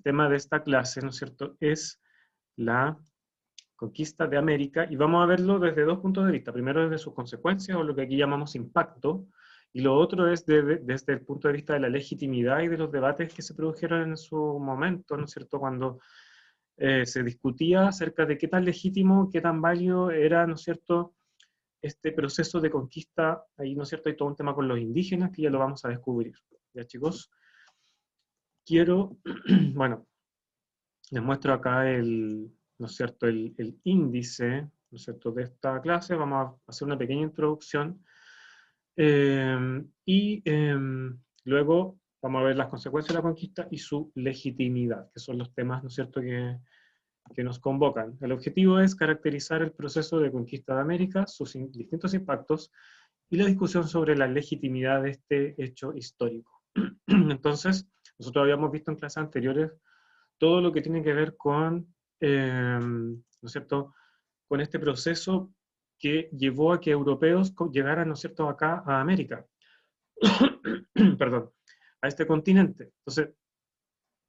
tema de esta clase, ¿no es cierto?, es la conquista de América, y vamos a verlo desde dos puntos de vista. Primero desde sus consecuencias, o lo que aquí llamamos impacto, y lo otro es desde el punto de vista de la legitimidad y de los debates que se produjeron en su momento, ¿no es cierto?, cuando se discutía acerca de qué tan legítimo, qué tan válido era, ¿no es cierto?, este proceso de conquista. Ahí, ¿no es cierto?, hay todo un tema con los indígenas que ya lo vamos a descubrir. Ya, chicos, quiero, bueno, les muestro acá ¿no es cierto?, el índice, ¿no es cierto?, de esta clase. Vamos a hacer una pequeña introducción, luego vamos a ver las consecuencias de la conquista y su legitimidad, que son los temas, ¿no es cierto?, que nos convocan. El objetivo es caracterizar el proceso de conquista de América, sus distintos impactos, y la discusión sobre la legitimidad de este hecho histórico. Entonces, nosotros habíamos visto en clases anteriores todo lo que tiene que ver con, ¿no es cierto?, con este proceso que llevó a que europeos llegaran, ¿no es cierto?, acá a América, perdón, a este continente. Entonces,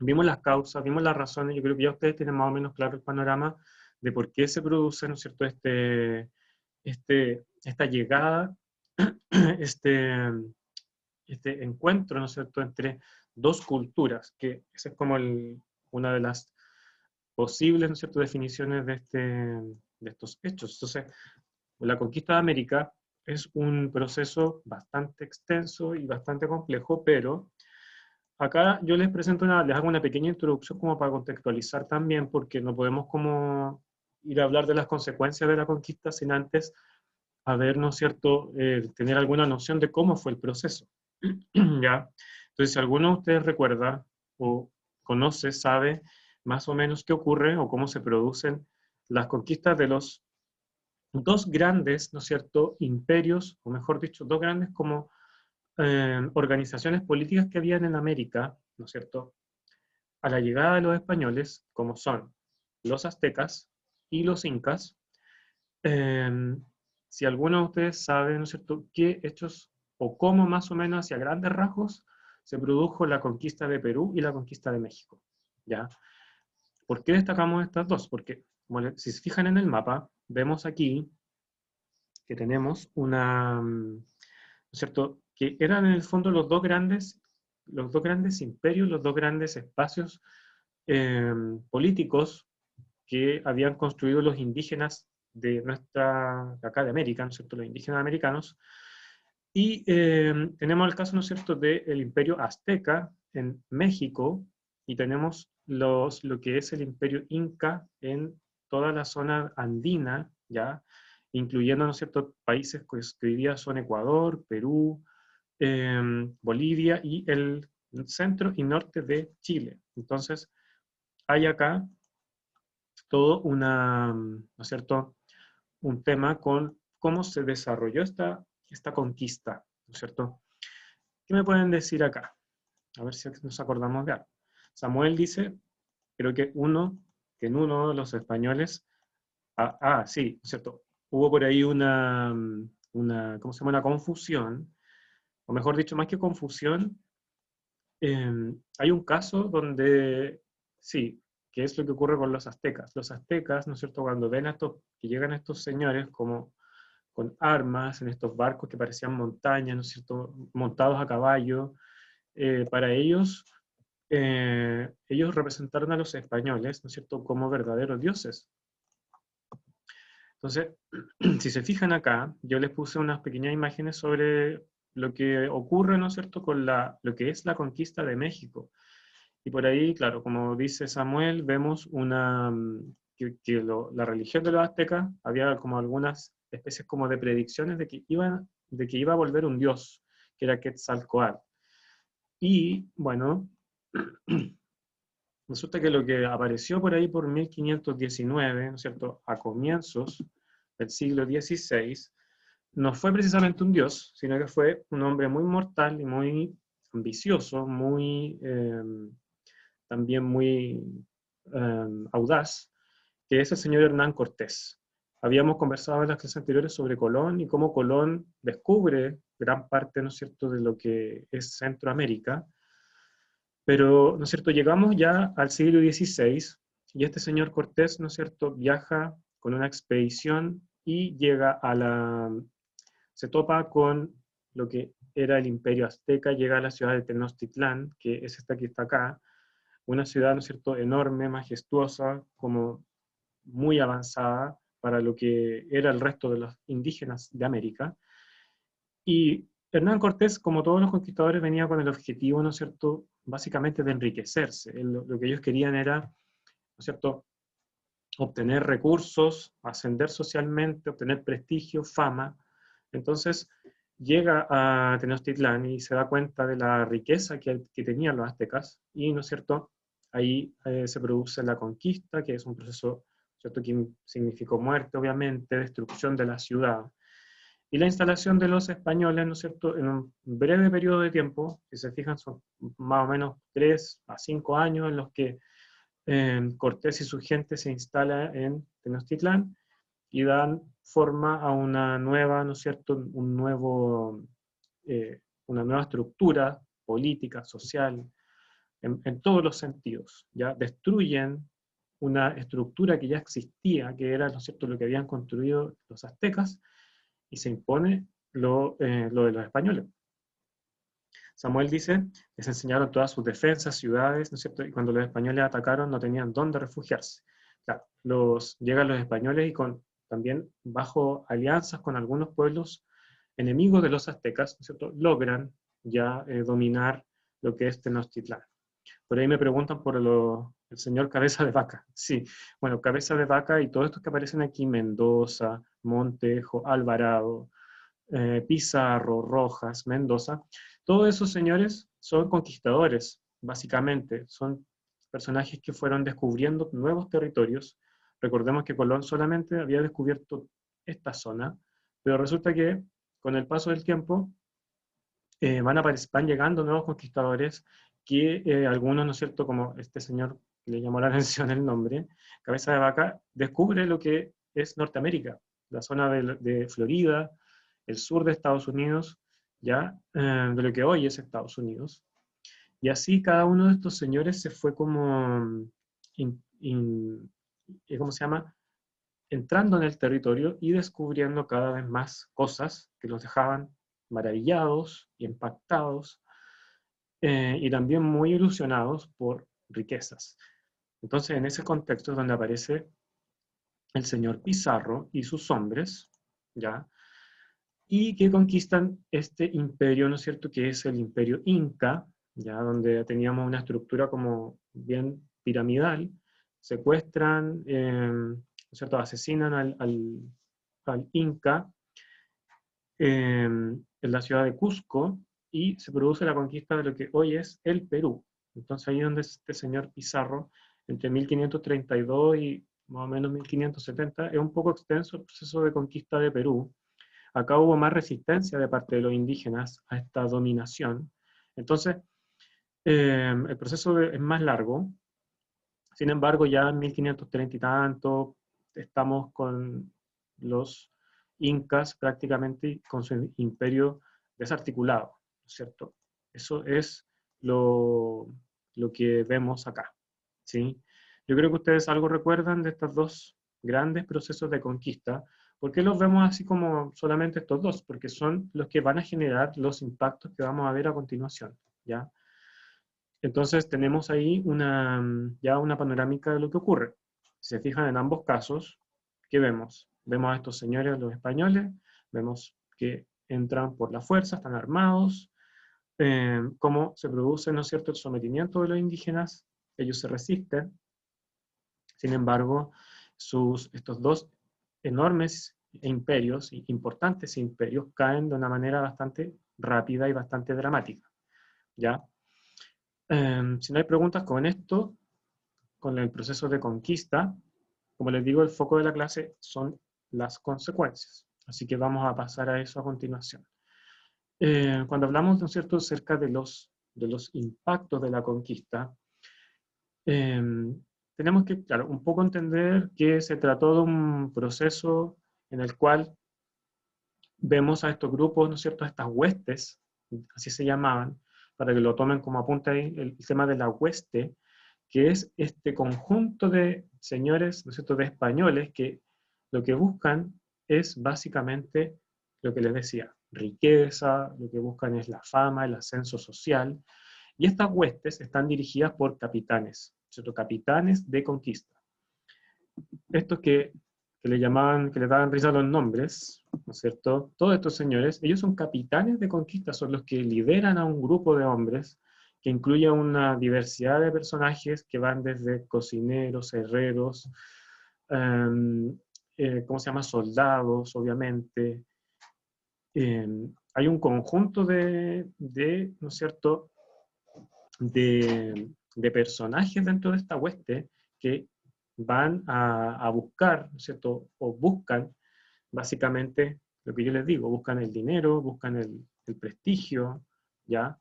vimos las causas, vimos las razones. Yo creo que ya ustedes tienen más o menos claro el panorama de por qué se produce, ¿no es cierto?, esta llegada, este, este encuentro, ¿no es cierto?, entre dos culturas, que esa es como una de las posibles, ¿no es cierto?, definiciones de estos hechos. Entonces, la conquista de América es un proceso bastante extenso y bastante complejo, pero acá yo les presento les hago una pequeña introducción como para contextualizar también, porque no podemos como ir a hablar de las consecuencias de la conquista sin antes haber, ¿no es cierto?, tener alguna noción de cómo fue el proceso. ¿Ya? Entonces, si alguno de ustedes recuerda o conoce, sabe más o menos qué ocurre o cómo se producen las conquistas de los dos grandes, ¿no es cierto?, imperios, o mejor dicho, dos grandes como organizaciones políticas que habían en América, ¿no es cierto?, a la llegada de los españoles, como son los aztecas y los incas. eh, si alguno de ustedes sabe, ¿no es cierto?, qué hechos o cómo más o menos hacia grandes rasgos se produjo la conquista de Perú y la conquista de México, ¿ya? ¿Por qué destacamos estas dos? Porque, bueno, si se fijan en el mapa, vemos aquí que tenemos ¿no es cierto?, que eran en el fondo los dos grandes imperios, los dos grandes espacios políticos que habían construido los indígenas de acá de América, ¿no es cierto?, los indígenas americanos. Y tenemos el caso, ¿no es cierto?, del imperio azteca en México, y tenemos lo que es el imperio inca en toda la zona andina, ¿ya?, incluyendo, ¿no es cierto?, países que hoy día son Ecuador, Perú, Bolivia y el centro y norte de Chile. Entonces, hay acá todo ¿no es cierto?, un tema con cómo se desarrolló esta conquista, ¿no es cierto? ¿Qué me pueden decir acá? A ver si nos acordamos de algo. Samuel dice, creo que en uno de los españoles, sí, ¿no es cierto?, hubo por ahí ¿cómo se llama?, una confusión, o mejor dicho, más que confusión, hay un caso donde, sí, que es lo que ocurre con los aztecas. Los aztecas, ¿no es cierto?, cuando ven que llegan estos señores como con armas en estos barcos que parecían montañas, ¿no es cierto?, montados a caballo, para ellos representaron a los españoles, ¿no es cierto?, como verdaderos dioses. Entonces, si se fijan acá, yo les puse unas pequeñas imágenes sobre lo que ocurre, ¿no es cierto?, con lo que es la conquista de México. Y por ahí, claro, como dice Samuel, vemos la religión de los aztecas, había como algunas especies como de predicciones de que iba a volver un dios, que era Quetzalcóatl. Y, bueno, resulta que lo que apareció por ahí por 1519, ¿no es cierto?, a comienzos del siglo XVI, no fue precisamente un dios, sino que fue un hombre muy mortal y muy ambicioso, también muy audaz, que es el señor Hernán Cortés. Habíamos conversado en las clases anteriores sobre Colón y cómo Colón descubre gran parte, ¿no es cierto?, de lo que es Centroamérica, Pero, ¿no es cierto?, llegamos ya al siglo XVI, y este señor Cortés, ¿no es cierto?, viaja con una expedición y llega se topa con lo que era el Imperio Azteca, llega a la ciudad de Tenochtitlán, que es esta que está acá, una ciudad, ¿no es cierto?, enorme, majestuosa, como muy avanzada para lo que era el resto de los indígenas de América. Y Hernán Cortés, como todos los conquistadores, venía con el objetivo, ¿no es cierto?, básicamente de enriquecerse. Lo que ellos querían era, ¿no es cierto?, obtener recursos, ascender socialmente, obtener prestigio, fama. Entonces llega a Tenochtitlán y se da cuenta de la riqueza que tenían los aztecas y, ¿no es cierto?, ahí se produce la conquista, que es un proceso, ¿cierto?, que significó muerte, obviamente, destrucción de la ciudad. Y la instalación de los españoles, ¿no es cierto?, en un breve periodo de tiempo, si se fijan, son más o menos 3 a 5 años en los que Cortés y su gente se instala en Tenochtitlán y dan forma a una nueva, ¿no es cierto?, una nueva estructura política, social, en todos los sentidos. ¿Ya? Destruyen una estructura que ya existía, que era, ¿no es cierto?, lo que habían construido los aztecas, y se impone lo de los españoles. Samuel dice, les enseñaron todas sus defensas, ciudades, ¿no es cierto? Y cuando los españoles atacaron no tenían dónde refugiarse. Claro, llegan los españoles y también bajo alianzas con algunos pueblos enemigos de los aztecas, ¿no es cierto?, logran ya dominar lo que es Tenochtitlán. Por ahí me preguntan por el señor Cabeza de Vaca. Sí, bueno, Cabeza de Vaca y todos estos que aparecen aquí, Mendoza, Montejo, Alvarado, Pizarro, Rojas, Mendoza, todos esos señores son conquistadores, básicamente, son personajes que fueron descubriendo nuevos territorios. Recordemos que Colón solamente había descubierto esta zona, pero resulta que con el paso del tiempo van llegando nuevos conquistadores que algunos, ¿no es cierto?, como este señor que le llamó la atención el nombre, Cabeza de Vaca, descubre lo que es Norteamérica, la zona de Florida, el sur de Estados Unidos, ya de lo que hoy es Estados Unidos. Y así cada uno de estos señores se fue como, ¿cómo se llama?, entrando en el territorio y descubriendo cada vez más cosas que los dejaban maravillados y impactados, y también muy ilusionados por riquezas. Entonces, en ese contexto es donde aparece el señor Pizarro y sus hombres, ¿ya?, y que conquistan este imperio, ¿no es cierto?, que es el imperio Inca, ya donde teníamos una estructura como bien piramidal, secuestran, ¿no es cierto?, asesinan al Inca en la ciudad de Cusco, y se produce la conquista de lo que hoy es el Perú. Entonces ahí es donde este señor Pizarro, entre 1532 y más o menos 1570, es un poco extenso el proceso de conquista de Perú. Acá hubo más resistencia de parte de los indígenas a esta dominación. Entonces, el proceso es más largo. Sin embargo, ya en 1530 y tanto, estamos con los incas prácticamente con su imperio desarticulado, ¿no es cierto? Eso es lo que vemos acá, ¿sí? Yo creo que ustedes algo recuerdan de estos dos grandes procesos de conquista. ¿Por qué los vemos así como solamente estos dos? Porque son los que van a generar los impactos que vamos a ver a continuación, ¿ya? Entonces tenemos ahí ya una panorámica de lo que ocurre. Si se fijan en ambos casos, ¿qué vemos? Vemos a estos señores, los españoles, vemos que entran por la fuerza, están armados, cómo se produce, ¿no es cierto?, el sometimiento de los indígenas, ellos se resisten. Sin embargo, estos dos enormes imperios, importantes imperios, caen de una manera bastante rápida y bastante dramática, ¿ya? Si no hay preguntas con esto, con el proceso de conquista, como les digo, el foco de la clase son las consecuencias. Así que vamos a pasar a eso a continuación. Cuando hablamos, ¿no es cierto?, acerca de los impactos de la conquista, tenemos que, claro, un poco entender que se trató de un proceso en el cual vemos a estos grupos, ¿no es cierto?, a estas huestes, así se llamaban, para que lo tomen como apunte ahí, el tema de la hueste, que es este conjunto de señores, ¿no es cierto?, de españoles que lo que buscan es básicamente lo que les decía, riqueza, lo que buscan es la fama, el ascenso social, y estas huestes están dirigidas por capitanes, ¿cierto?, capitanes de conquista. Estos que le llamaban, que le daban risa a los nombres, ¿no es cierto? Todos estos señores, ellos son capitanes de conquista, son los que lideran a un grupo de hombres que incluye una diversidad de personajes que van desde cocineros, herreros, ¿cómo se llama? Soldados, obviamente. Hay un conjunto de, ¿no es cierto?, de personajes dentro de esta hueste que van a buscar, ¿no es cierto?, o buscan básicamente lo que yo les digo, buscan el dinero, buscan el prestigio, ¿ya?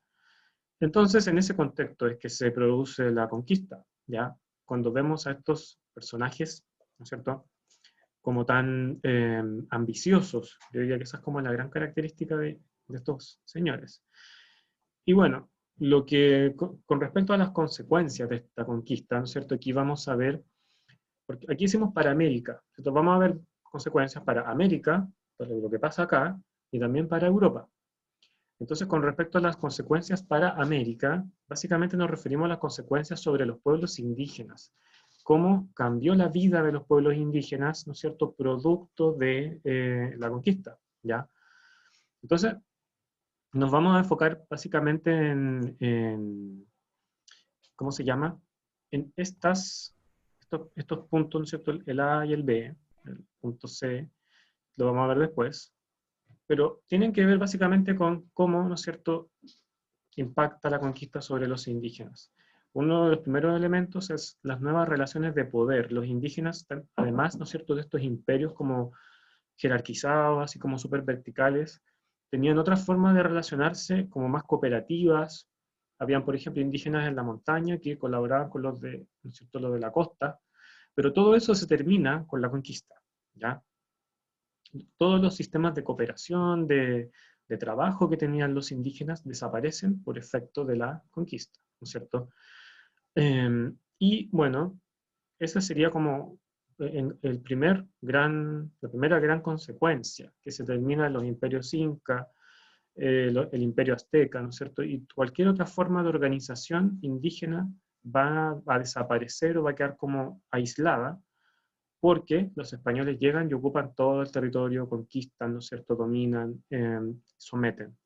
Entonces, en ese contexto es que se produce la conquista, ¿ya? Cuando vemos a estos personajes, ¿no es cierto?, como tan ambiciosos, yo diría que esa es como la gran característica de estos señores. Y bueno, lo que, con respecto a las consecuencias de esta conquista, ¿no es cierto?, aquí vamos a ver, porque aquí hicimos para América, ¿cierto? Vamos a ver consecuencias para América, para lo que pasa acá, y también para Europa. Entonces, con respecto a las consecuencias para América, básicamente nos referimos a las consecuencias sobre los pueblos indígenas. Cómo cambió la vida de los pueblos indígenas, ¿no es cierto?, producto de la conquista, ¿ya? Entonces, nos vamos a enfocar básicamente ¿cómo se llama? En estos puntos, ¿no es cierto?, el A y el B, el punto C, lo vamos a ver después, pero tienen que ver básicamente con cómo, ¿no es cierto?, impacta la conquista sobre los indígenas. Uno de los primeros elementos es las nuevas relaciones de poder. Los indígenas, además, ¿no es cierto?, de estos imperios como jerarquizados, así como súper verticales, tenían otras formas de relacionarse como más cooperativas. Habían, por ejemplo, indígenas en la montaña que colaboraban con los de, ¿no es cierto?, los de la costa, pero todo eso se termina con la conquista, ¿ya? Todos los sistemas de cooperación, de trabajo que tenían los indígenas desaparecen por efecto de la conquista, ¿no es cierto? Y bueno, esa sería como la primera gran consecuencia, que se terminan los imperios inca, el imperio azteca, ¿no es cierto? Y cualquier otra forma de organización indígena va a desaparecer o va a quedar como aislada, porque los españoles llegan y ocupan todo el territorio, conquistan, ¿no es cierto?, dominan, someten.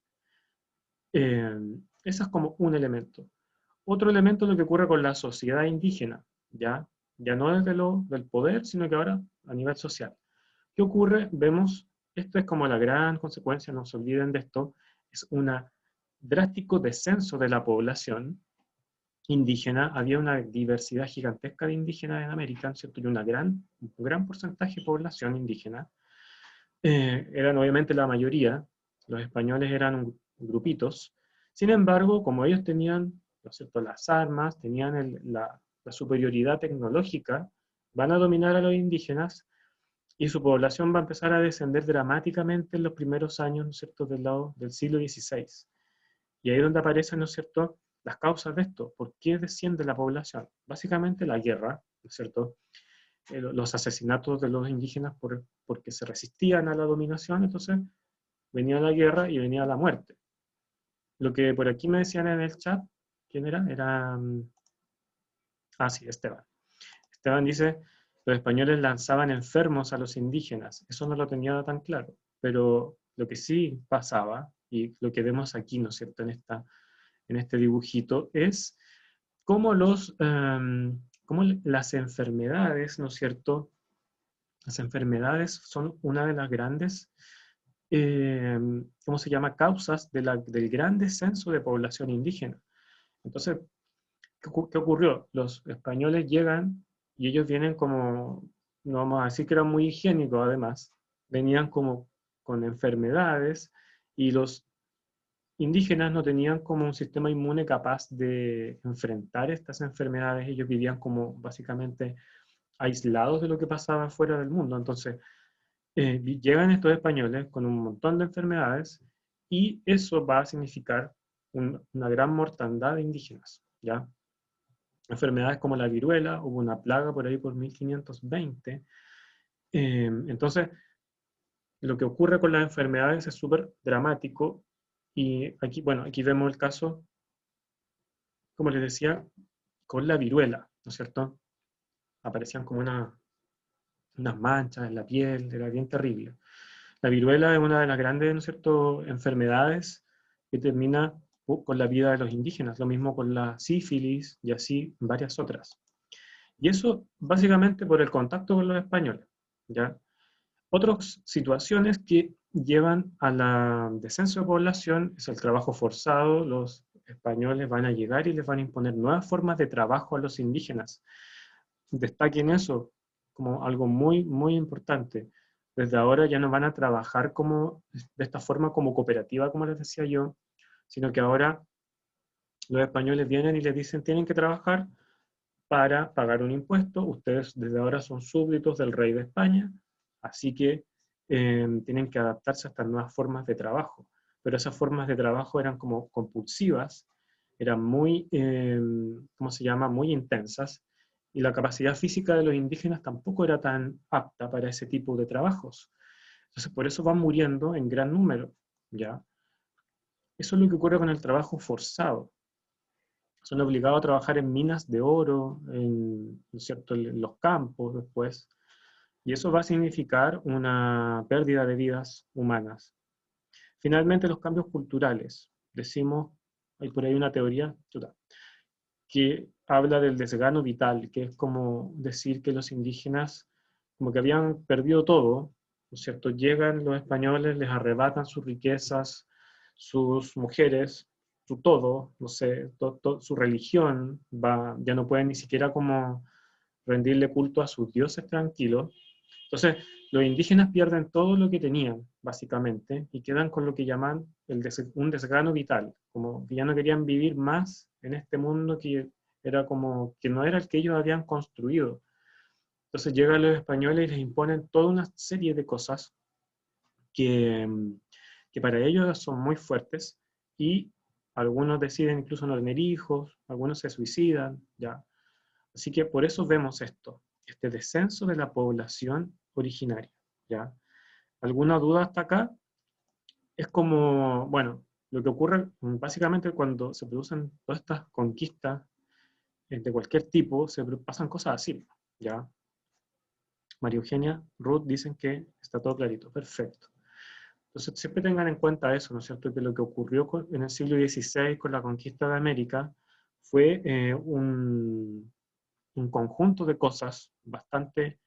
Ese es como un elemento. Otro elemento es lo que ocurre con la sociedad indígena, ¿ya? Ya no es del poder, sino que ahora a nivel social. ¿Qué ocurre? Vemos, esto es como la gran consecuencia, no se olviden de esto, es un drástico descenso de la población indígena. Había una diversidad gigantesca de indígenas en América, ¿cierto? Y un gran porcentaje de población indígena. Eran obviamente la mayoría, los españoles eran grupitos. Sin embargo, como ellos tenían, ¿no es cierto?, las armas, tenían la superioridad tecnológica, van a dominar a los indígenas y su población va a empezar a descender dramáticamente en los primeros años, ¿no es cierto?, del siglo XVI. Y ahí es donde aparecen, ¿no es cierto?, las causas de esto. ¿Por qué desciende la población? Básicamente la guerra, ¿no es cierto?, los asesinatos de los indígenas porque se resistían a la dominación, entonces venía la guerra y venía la muerte. Lo que por aquí me decían en el chat, ¿quién era? Sí, Esteban. Esteban dice, los españoles lanzaban enfermos a los indígenas. Eso no lo tenía tan claro, pero lo que sí pasaba, y lo que vemos aquí, ¿no es cierto?, en este dibujito, es cómo cómo las enfermedades, ¿no es cierto?, las enfermedades son una de las grandes, ¿cómo se llama?, causas del gran descenso de población indígena. Entonces, ¿qué ocurrió? Los españoles llegan y ellos vienen como, no vamos a decir que eran muy higiénicos además, venían como con enfermedades y los indígenas no tenían como un sistema inmune capaz de enfrentar estas enfermedades. Ellos vivían como básicamente aislados de lo que pasaba fuera del mundo. Entonces, llegan estos españoles con un montón de enfermedades y eso va a significar una gran mortandad de indígenas, ¿ya? Enfermedades como la viruela, hubo una plaga por ahí por 1520. Entonces, lo que ocurre con las enfermedades es súper dramático, y aquí, bueno, aquí vemos el caso, como les decía, con la viruela, ¿no es cierto? Aparecían como unas manchas en la piel, era bien terrible. La viruela es una de las grandes, ¿no es cierto?, enfermedades que termina con la vida de los indígenas, lo mismo con la sífilis y así varias otras. Y eso básicamente por el contacto con los españoles, ¿ya? Otras situaciones que llevan a la descenso de población es el trabajo forzado. Los españoles van a llegar y les van a imponer nuevas formas de trabajo a los indígenas. Destaquen eso como algo muy, muy importante. Desde ahora ya no van a trabajar como, de esta forma como cooperativa, como les decía yo, sino que ahora los españoles vienen y les dicen tienen que trabajar para pagar un impuesto. Ustedes desde ahora son súbditos del rey de España, así que tienen que adaptarse a estas nuevas formas de trabajo. Pero esas formas de trabajo eran como compulsivas, eran muy, ¿cómo se llama?, muy intensas, y la capacidad física de los indígenas tampoco era tan apta para ese tipo de trabajos. Entonces, por eso van muriendo en gran número, ¿ya? Eso es lo que ocurre con el trabajo forzado. Son obligados a trabajar en minas de oro, ¿no es cierto?, en los campos después, y eso va a significar una pérdida de vidas humanas. Finalmente, los cambios culturales. Decimos, hay por ahí una teoría que habla del desgano vital, que es como decir que los indígenas como que habían perdido todo, ¿no es cierto? Llegan los españoles, les arrebatan sus riquezas, sus mujeres, su todo, no sé, su religión, ya no pueden ni siquiera como rendirle culto a sus dioses tranquilos. Entonces, los indígenas pierden todo lo que tenían, básicamente, y quedan con lo que llaman un desgano vital, como que ya no querían vivir más en este mundo que era como que no era el que ellos habían construido. Entonces llegan los españoles y les imponen toda una serie de cosas que, que para ellos son muy fuertes, y algunos deciden incluso no tener hijos, algunos se suicidan, ¿ya? Así que por eso vemos esto, este descenso de la población originaria, ¿ya? ¿Alguna duda hasta acá? Es como, bueno, lo que ocurre básicamente cuando se producen todas estas conquistas de cualquier tipo, se pasan cosas así, ¿ya? María Eugenia, Ruth dicen que está todo clarito, perfecto. Entonces siempre tengan en cuenta eso, ¿no es cierto? Que lo que ocurrió en el siglo XVI con la conquista de América fue un conjunto de cosas bastante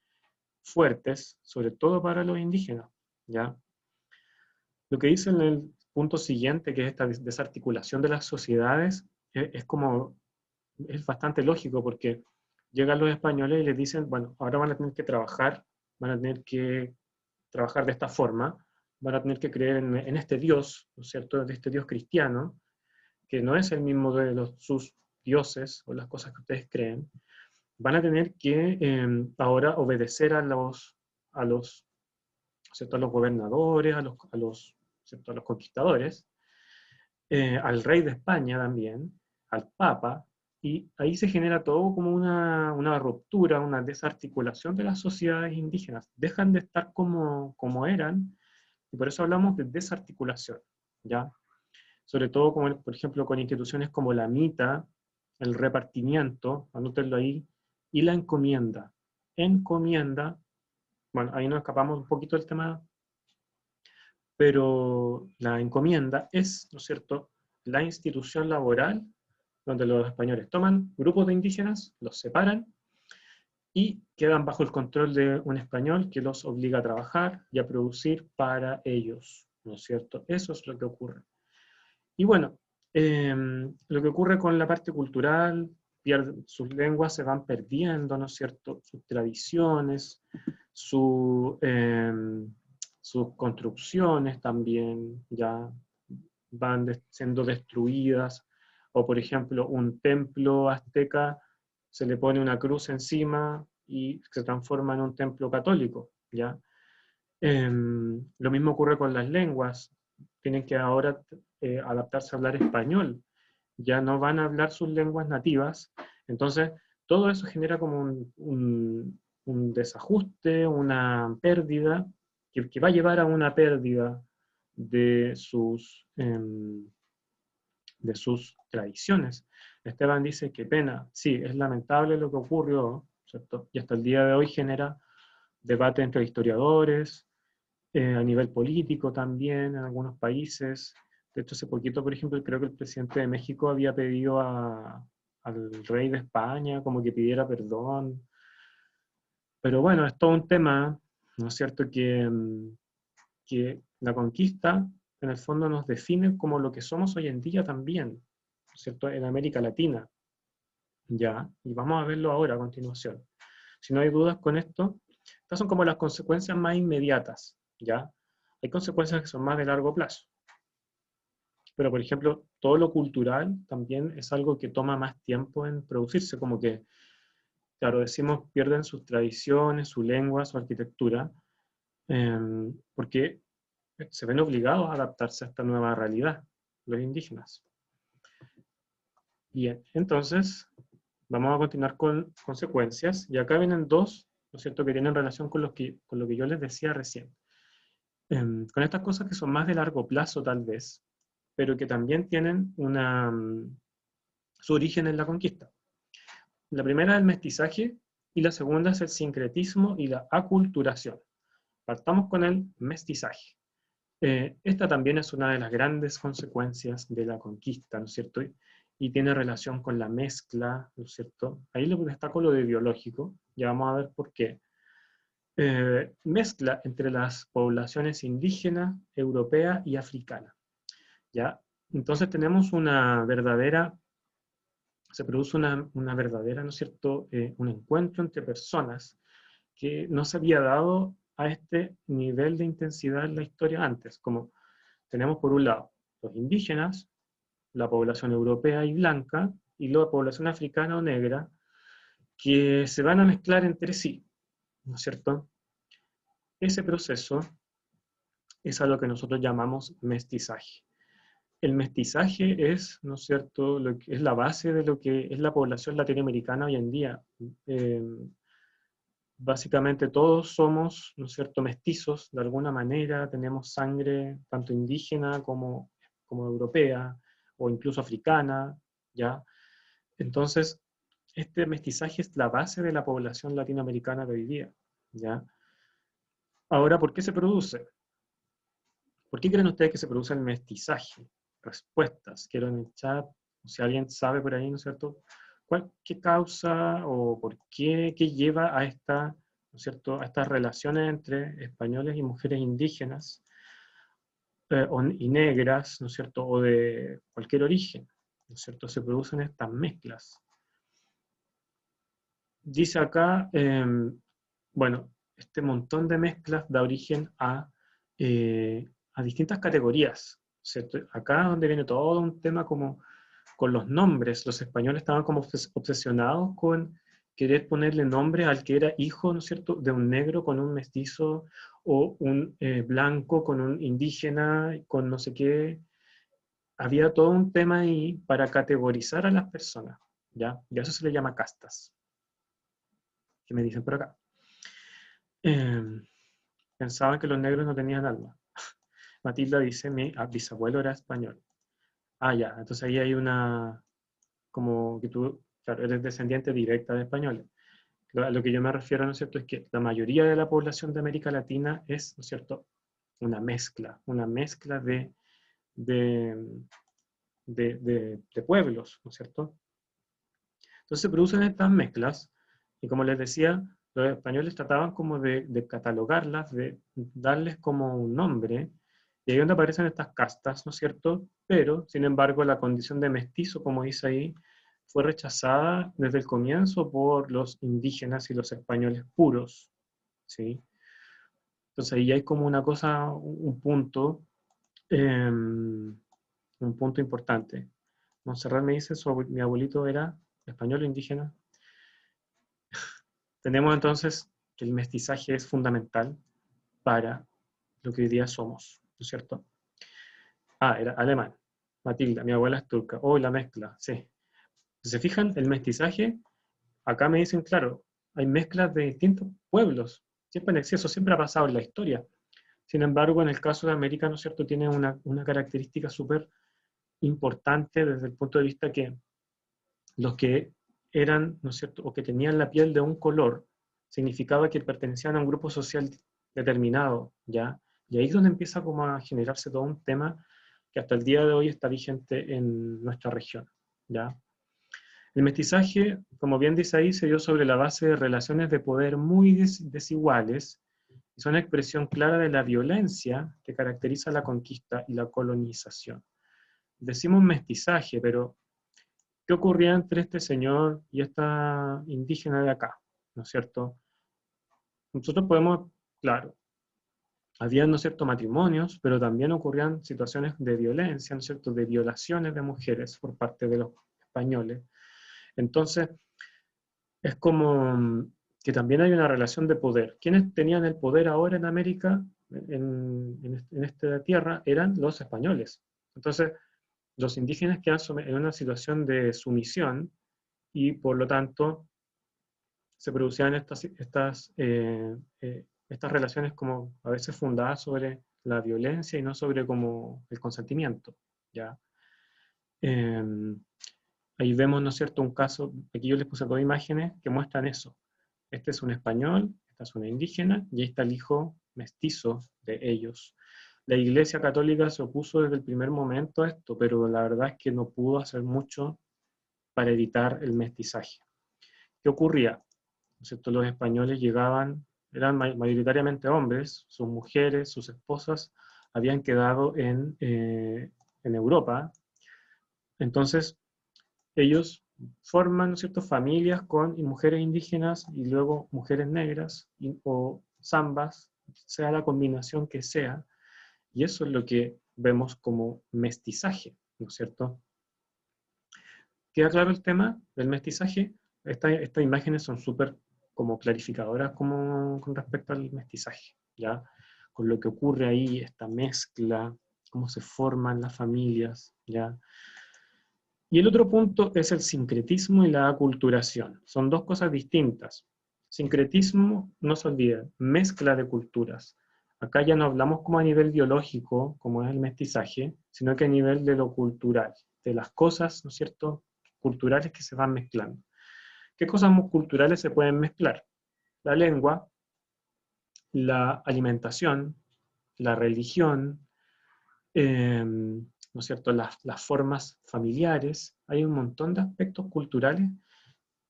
fuertes, sobre todo para los indígenas, ¿ya? Lo que dice en el punto siguiente, que es esta desarticulación de las sociedades, es bastante lógico, porque llegan los españoles y les dicen, bueno, ahora van a tener que trabajar, van a tener que trabajar de esta forma, van a tener que creer en este Dios, ¿no es cierto?, de este Dios cristiano, que no es el mismo de sus dioses o las cosas que ustedes creen. Van a tener que ahora obedecer ¿cierto?, a los gobernadores, ¿cierto?, a los conquistadores, al rey de España también, al Papa, y ahí se genera todo como una ruptura, una desarticulación de las sociedades indígenas. Dejan de estar como eran, y por eso hablamos de desarticulación, ¿ya? Sobre todo, como, por ejemplo, con instituciones como la MITA, el repartimiento, anótenlo ahí, y la encomienda. Encomienda, bueno, ahí nos escapamos un poquito del tema, pero la encomienda es, ¿no es cierto?, la institución laboral donde los españoles toman grupos de indígenas, los separan y quedan bajo el control de un español que los obliga a trabajar y a producir para ellos, ¿no es cierto? Eso es lo que ocurre. Y bueno, lo que ocurre con la parte cultural, sus lenguas se van perdiendo, ¿no es cierto? Sus tradiciones, sus construcciones también ya van siendo destruidas, o por ejemplo un templo azteca se le pone una cruz encima y se transforma en un templo católico, ¿ya? Lo mismo ocurre con las lenguas, tienen que ahora adaptarse a hablar español, ya no van a hablar sus lenguas nativas, entonces todo eso genera como un desajuste, una pérdida, que va a llevar a una pérdida de sus tradiciones. Esteban dice que pena, sí, es lamentable lo que ocurrió, ¿cierto? Y hasta el día de hoy genera debate entre historiadores, a nivel político también en algunos países. De hecho, hace poquito, por ejemplo, creo que el presidente de México había pedido al rey de España como que pidiera perdón. Pero bueno, es todo un tema, ¿no es cierto?, que la conquista en el fondo nos define como lo que somos hoy en día también, ¿no es cierto?, en América Latina, ¿ya? Y vamos a verlo ahora a continuación. Si no hay dudas con esto, estas son como las consecuencias más inmediatas, ¿ya? Hay consecuencias que son más de largo plazo. Pero, por ejemplo, todo lo cultural también es algo que toma más tiempo en producirse, como que, claro, decimos, pierden sus tradiciones, su lengua, su arquitectura, porque se ven obligados a adaptarse a esta nueva realidad, los indígenas. Bien, entonces, vamos a continuar con consecuencias, y acá vienen dos, ¿no es cierto?, que tienen relación con lo que yo les decía recién. Con estas cosas que son más de largo plazo tal vez, pero que también tienen su origen en la conquista. La primera es el mestizaje y la segunda es el sincretismo y la aculturación. Partamos con el mestizaje. Esta también es una de las grandes consecuencias de la conquista, ¿no es cierto? Y tiene relación con la mezcla, ¿no es cierto? Ahí le destaco lo de biológico, ya vamos a ver por qué. Mezcla entre las poblaciones indígena, europea y africana, ¿ya? Entonces tenemos se produce una verdadera, ¿no es cierto?, un encuentro entre personas que no se había dado a este nivel de intensidad en la historia antes, como tenemos por un lado los indígenas, la población europea y blanca, y la población africana o negra, que se van a mezclar entre sí, ¿no es cierto? Ese proceso es a lo que nosotros llamamos mestizaje. El mestizaje es, ¿no es cierto?, lo que es la base de lo que es la población latinoamericana hoy en día. Eh, Básicamente todos somos, ¿no es cierto?, mestizos de alguna manera, tenemos sangre tanto indígena como europea o incluso africana, ¿ya? Entonces, este mestizaje es la base de la población latinoamericana de hoy día, ¿ya? Ahora, ¿por qué se produce? ¿Por qué creen ustedes que se produce el mestizaje? Respuestas, quiero en el chat, si alguien sabe por ahí, ¿no es cierto? ¿Qué causa o por qué lleva a ¿no es cierto?, a estas relaciones entre españoles y mujeres indígenas y negras, ¿no es cierto?, o de cualquier origen, ¿no es cierto?, se producen estas mezclas. Dice acá, bueno, este montón de mezclas da origen a distintas categorías, ¿cierto? Acá es donde viene todo un tema como con los nombres. Los españoles estaban como obsesionados con querer ponerle nombre al que era hijo, ¿no es cierto?, de un negro con un mestizo, o un blanco con un indígena, con no sé qué. Había todo un tema ahí para categorizar a las personas, ¿ya? Y a eso se le llama castas, que me dicen por acá. Pensaban que los negros no tenían alma. Matilda dice, mi bisabuelo era español. Ah, ya, entonces ahí hay como que tú, claro, eres descendiente directa de españoles. A lo que yo me refiero, ¿no es cierto?, es que la mayoría de la población de América Latina es, ¿no es cierto?, una mezcla de, de pueblos, ¿no es cierto? Entonces se producen estas mezclas, y como les decía, los españoles trataban como de catalogarlas, de darles como un nombre, y ahí es donde aparecen estas castas, ¿no es cierto? Pero, sin embargo, la condición de mestizo, como dice ahí, fue rechazada desde el comienzo por los indígenas y los españoles puros, ¿sí? Entonces ahí hay como una cosa, un punto importante. Montserrat me dice, mi abuelito era español o indígena. Tenemos entonces que el mestizaje es fundamental para lo que hoy día somos, ¿no es cierto? Ah, era alemán. Matilda, mi abuela es turca. Oh, la mezcla, sí. Si se fijan, el mestizaje, acá me dicen, claro, hay mezclas de distintos pueblos. Siempre en exceso, siempre ha pasado en la historia. Sin embargo, en el caso de América, ¿no es cierto?, tiene una característica súper importante desde el punto de vista que los que eran, ¿no es cierto?, o que tenían la piel de un color, significaba que pertenecían a un grupo social determinado, ¿ya? Y ahí es donde empieza como a generarse todo un tema que hasta el día de hoy está vigente en nuestra región, ¿ya? El mestizaje, como bien dice ahí, se dio sobre la base de relaciones de poder muy desiguales y son expresión clara de la violencia que caracteriza la conquista y la colonización. Decimos mestizaje, pero ¿qué ocurría entre este señor y esta indígena de acá? ¿No es cierto? Nosotros podemos, claro, había, ¿no es cierto?, matrimonios, pero también ocurrían situaciones de violencia, ¿no es cierto?, de violaciones de mujeres por parte de los españoles. Entonces, es como que también hay una relación de poder. ¿Quiénes tenían el poder ahora en América, en esta tierra, eran los españoles? Entonces, los indígenas quedan en una situación de sumisión y por lo tanto se producían estas relaciones como a veces fundadas sobre la violencia y no sobre como el consentimiento, ¿ya? Eh, Ahí vemos, ¿no es cierto?, un caso, aquí yo les puse dos imágenes que muestran eso. Este es un español, esta es una indígena, y ahí está el hijo mestizo de ellos. La Iglesia Católica se opuso desde el primer momento a esto, pero la verdad es que no pudo hacer mucho para evitar el mestizaje. ¿Qué ocurría? ¿No es cierto? Los españoles llegaban, eran mayoritariamente hombres, sus mujeres, sus esposas, habían quedado en Europa. Entonces, ellos forman, ¿no es cierto?, familias con mujeres indígenas y luego mujeres negras o zambas, sea la combinación que sea, y eso es lo que vemos como mestizaje, ¿no es cierto? ¿Queda claro el tema del mestizaje? Estas imágenes son súper como clarificadoras como, con respecto al mestizaje, ¿ya? Con lo que ocurre ahí, esta mezcla, cómo se forman las familias, ¿ya? Y el otro punto es el sincretismo y la aculturación. Son dos cosas distintas. Sincretismo, no se olviden, mezcla de culturas. Acá ya no hablamos como a nivel biológico, como es el mestizaje, sino que a nivel de lo cultural, de las cosas, ¿no es cierto?, culturales que se van mezclando. ¿Qué cosas culturales se pueden mezclar? La lengua, la alimentación, la religión, ¿no es cierto?, las formas familiares. Hay un montón de aspectos culturales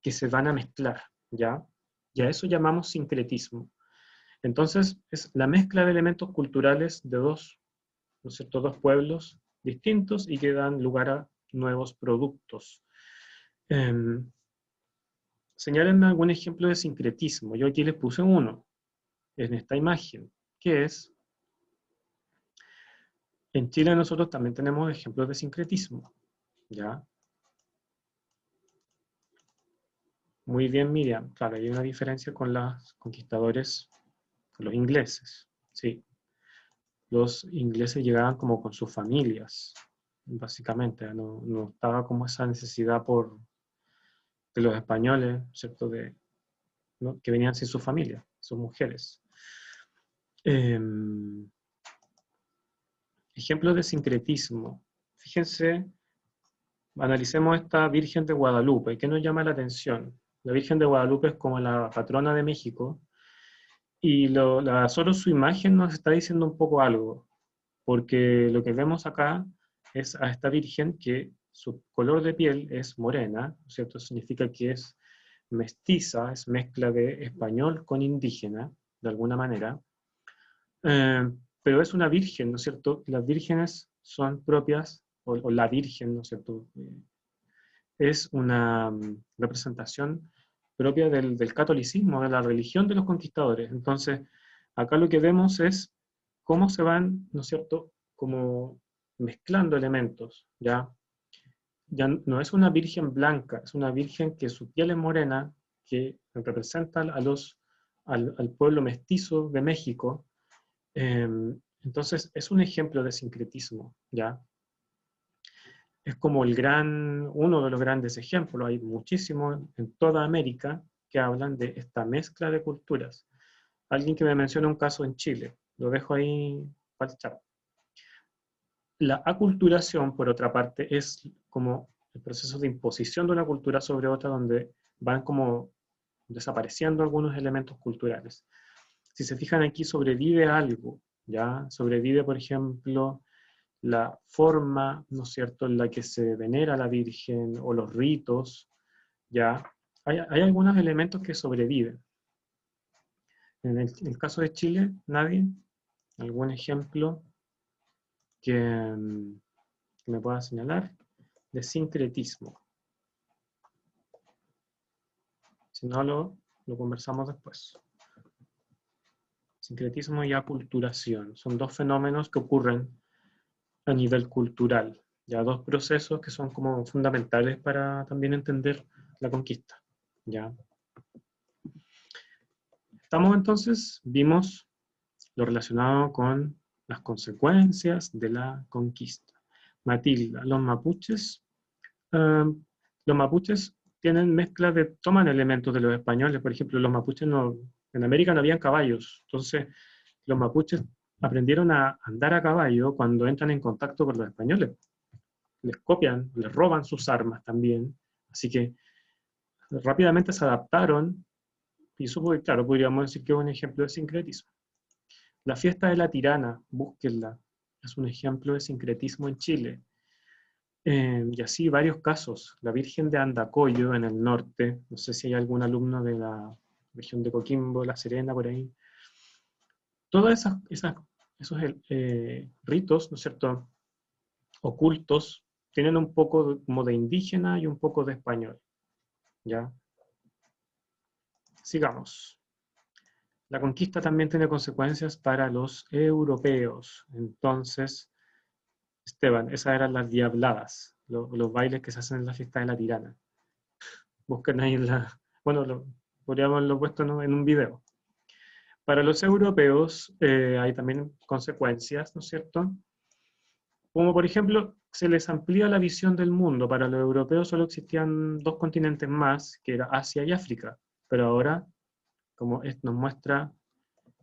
que se van a mezclar, ¿ya? Y a eso llamamos sincretismo. Entonces, es la mezcla de elementos culturales de dos, ¿no es cierto?, dos pueblos distintos y que dan lugar a nuevos productos. Señálenme algún ejemplo de sincretismo. Yo aquí les puse uno en esta imagen, que es, en Chile nosotros también tenemos ejemplos de sincretismo, ¿ya? Muy bien, Miriam. Claro, hay una diferencia con los conquistadores, con los ingleses, sí. Los ingleses llegaban como con sus familias, básicamente. No estaba como esa necesidad de los españoles, ¿cierto?, ¿no?, que venían sin su familia, sus mujeres. Ejemplos de sincretismo. Fíjense, analicemos esta Virgen de Guadalupe. ¿Qué nos llama la atención? La Virgen de Guadalupe es como la patrona de México, y solo su imagen nos está diciendo un poco algo, porque lo que vemos acá es a esta Virgen que su color de piel es morena, ¿cierto? Significa que es mestiza, es mezcla de español con indígena, de alguna manera. Pero es una virgen, ¿no es cierto? Las vírgenes son propias, o la virgen, ¿no es cierto?, es una representación propia del catolicismo, de la religión de los conquistadores. Entonces, acá lo que vemos es cómo se van, ¿no es cierto?, como mezclando elementos, ¿ya? Ya no es una virgen blanca, es una virgen que su piel es morena, que representa al pueblo mestizo de México. Entonces, es un ejemplo de sincretismo, ¿ya? es como uno de los grandes ejemplos. Hay muchísimos en toda América que hablan de esta mezcla de culturas. Alguien que me menciona un caso en Chile, lo dejo ahí para el chat. La aculturación, por otra parte, es como el proceso de imposición de una cultura sobre otra, donde van como desapareciendo algunos elementos culturales. Si se fijan aquí, sobrevive algo, ¿ya? Sobrevive, por ejemplo, la forma, ¿no es cierto?, en la que se venera a la Virgen, o los ritos, ¿ya? Hay algunos elementos que sobreviven. En el caso de Chile, ¿nadie? ¿Algún ejemplo que, que me pueda señalar? De sincretismo. Si no, lo conversamos después. Sincretismo y aculturación son dos fenómenos que ocurren a nivel cultural, ya dos procesos que son como fundamentales para también entender la conquista. ¿Ya? Estamos entonces, vimos lo relacionado con las consecuencias de la conquista. Matilda, los mapuches tienen mezcla toman elementos de los españoles. Por ejemplo, los mapuches en América no habían caballos, entonces los mapuches aprendieron a andar a caballo cuando entran en contacto con los españoles. Les copian, les roban sus armas también, así que rápidamente se adaptaron, y eso, claro, podríamos decir que es un ejemplo de sincretismo. La fiesta de la tirana, búsquenla, es un ejemplo de sincretismo en Chile. Y así varios casos. La Virgen de Andacollo en el norte, no sé si hay algún alumno de la región de Coquimbo, La Serena, por ahí. Todos esos ritos, ¿no es cierto?, ocultos, tienen un poco como de indígena y un poco de español. ¿Ya? Sigamos. La conquista también tiene consecuencias para los europeos. Entonces, Esteban, esas eran las diabladas, los bailes que se hacen en la fiesta de la tirana. Busquen ahí bueno, podríamos haberlo puesto, ¿no?, en un video. Para los europeos hay también consecuencias, ¿no es cierto? Como por ejemplo, se les amplía la visión del mundo. Para los europeos solo existían dos continentes más, que era Asia y África. Pero ahora, como nos muestra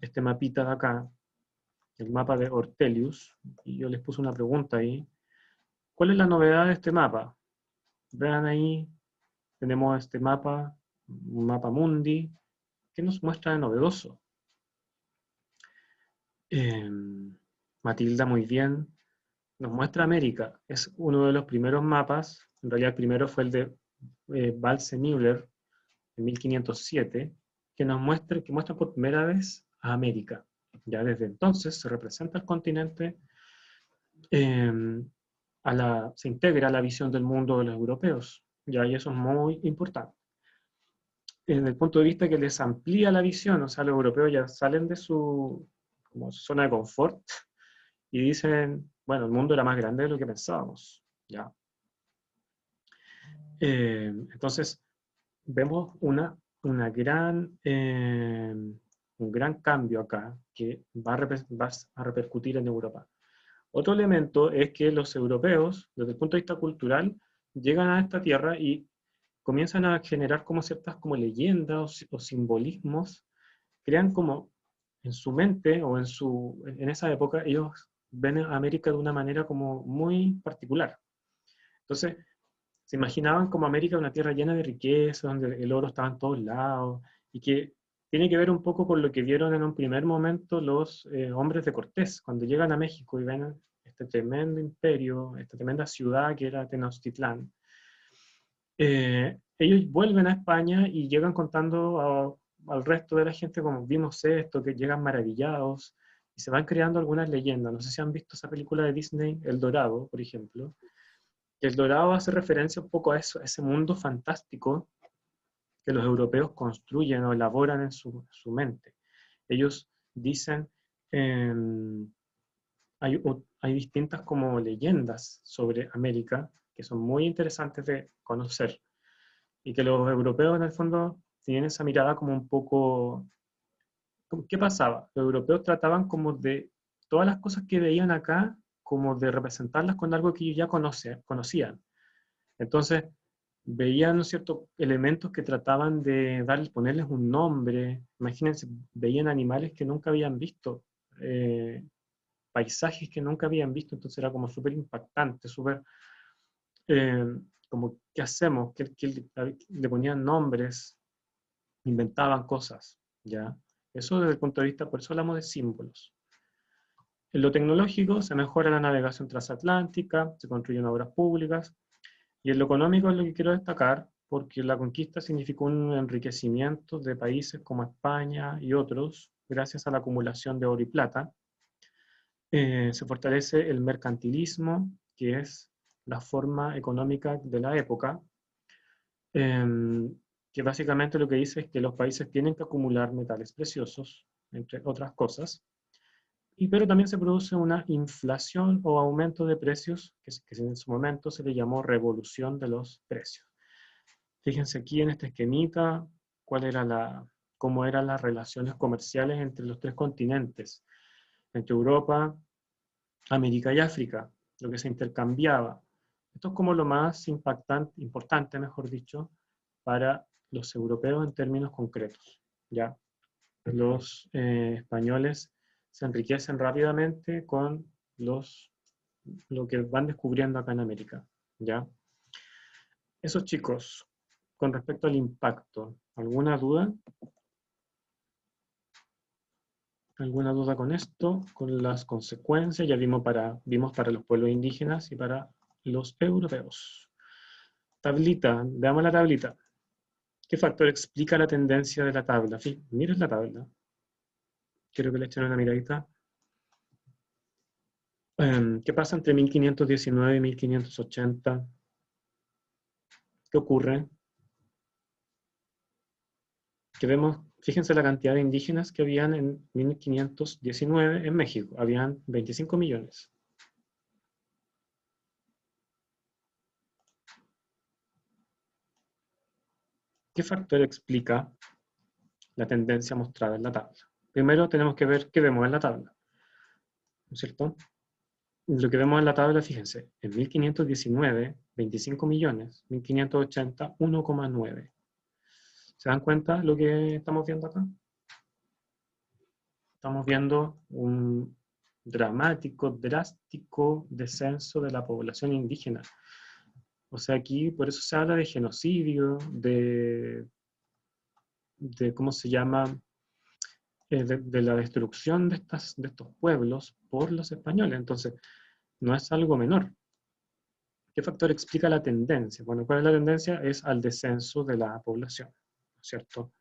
este mapita de acá, el mapa de Ortelius, y yo les puse una pregunta ahí. ¿Cuál es la novedad de este mapa? Vean ahí, tenemos este mapa, un mapa mundi, que nos muestra de novedoso. Matilda, muy bien, nos muestra América. Es uno de los primeros mapas, en realidad el primero fue el de Balse-Müller, en 1507, que muestra por primera vez a América. Ya desde entonces se representa el continente, se integra a la visión del mundo de los europeos, ya, y eso es muy importante. Desde el punto de vista que les amplía la visión, o sea, los europeos ya salen de su zona de confort y dicen, bueno, el mundo era más grande de lo que pensábamos, ya. Entonces, vemos un gran cambio acá que va a repercutir en Europa. Otro elemento es que los europeos, desde el punto de vista cultural, llegan a esta tierra y comienzan a generar como ciertas como leyendas o simbolismos, crean como en su mente o en esa época ellos ven a América de una manera como muy particular. Entonces, se imaginaban como América una tierra llena de riqueza, donde el oro estaba en todos lados, y que tiene que ver un poco con lo que vieron en un primer momento los hombres de Cortés, cuando llegan a México y ven este tremendo imperio, esta tremenda ciudad que era Tenochtitlán. Ellos vuelven a España y llegan contando al resto de la gente como vimos esto, que llegan maravillados, y se van creando algunas leyendas. No sé si han visto esa película de Disney, El Dorado, por ejemplo. El Dorado hace referencia un poco a eso, a ese mundo fantástico que los europeos construyen o elaboran en su mente. Ellos dicen, eh, hay distintas como leyendas sobre América que son muy interesantes de conocer, y que los europeos en el fondo tienen esa mirada como un poco... ¿Qué pasaba? Los europeos trataban como de todas las cosas que veían acá, como de representarlas con algo que ellos ya conocían. Entonces, veían, ¿no es cierto?, elementos que trataban de ponerles un nombre. Imagínense, veían animales que nunca habían visto, paisajes que nunca habían visto, entonces era como súper impactante, súper, eh, como, ¿qué hacemos? Le ponían nombres, inventaban cosas, ¿ya? Eso desde el punto de vista, por eso hablamos de símbolos. En lo tecnológico se mejora la navegación transatlántica, se construyen obras públicas, y en lo económico es lo que quiero destacar, porque la conquista significó un enriquecimiento de países como España y otros, gracias a la acumulación de oro y plata. Se fortalece el mercantilismo, que es la forma económica de la época, que básicamente lo que dice es que los países tienen que acumular metales preciosos, entre otras cosas, pero también se produce una inflación o aumento de precios, que en su momento se le llamó revolución de los precios. Fíjense aquí en este esquemita cómo eran las relaciones comerciales entre los tres continentes, entre Europa, América y África, lo que se intercambiaba. Esto es como lo más importante, mejor dicho, para los europeos en términos concretos, ¿ya? Los españoles se enriquecen rápidamente con lo que van descubriendo acá en América, ¿ya? Esos chicos, con respecto al impacto, ¿alguna duda? ¿Alguna duda con esto? Con las consecuencias, ya vimos para los pueblos indígenas y para los europeos. Tablita, veamos la tablita. ¿Qué factor explica la tendencia de la tabla? Sí, miren la tabla. Quiero que le echen una miradita. ¿Qué pasa entre 1519 y 1580? ¿Qué ocurre? Que vemos, fíjense la cantidad de indígenas que habían en 1519 en México. Habían 25 millones. ¿Qué factor explica la tendencia mostrada en la tabla? Primero tenemos que ver qué vemos en la tabla, ¿no es cierto? Lo que vemos en la tabla, fíjense, en 1519, 25 millones, 1580, 1,9. ¿Se dan cuenta lo que estamos viendo acá? Estamos viendo un dramático, drástico descenso de la población indígena. O sea, aquí por eso se habla de genocidio, ¿cómo se llama? De la destrucción de estos pueblos por los españoles. Entonces, no es algo menor. ¿Qué factor explica la tendencia? Bueno, ¿cuál es la tendencia? Es al descenso de la población, ¿no es cierto?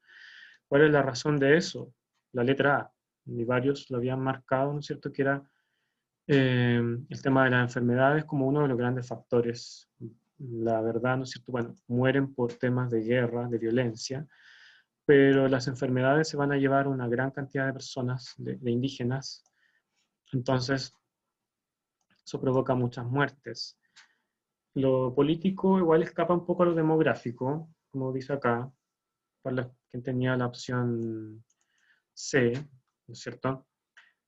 ¿Cuál es la razón de eso? La letra A, y varios lo habían marcado, ¿no es cierto? Que era el tema de las enfermedades como uno de los grandes factores. La verdad, ¿no es cierto? Bueno, mueren por temas de guerra, de violencia, pero las enfermedades se van a llevar una gran cantidad de personas, de indígenas, entonces eso provoca muchas muertes. Lo político igual escapa un poco a lo demográfico, como dice acá, para quien tenía la opción C, ¿no es cierto?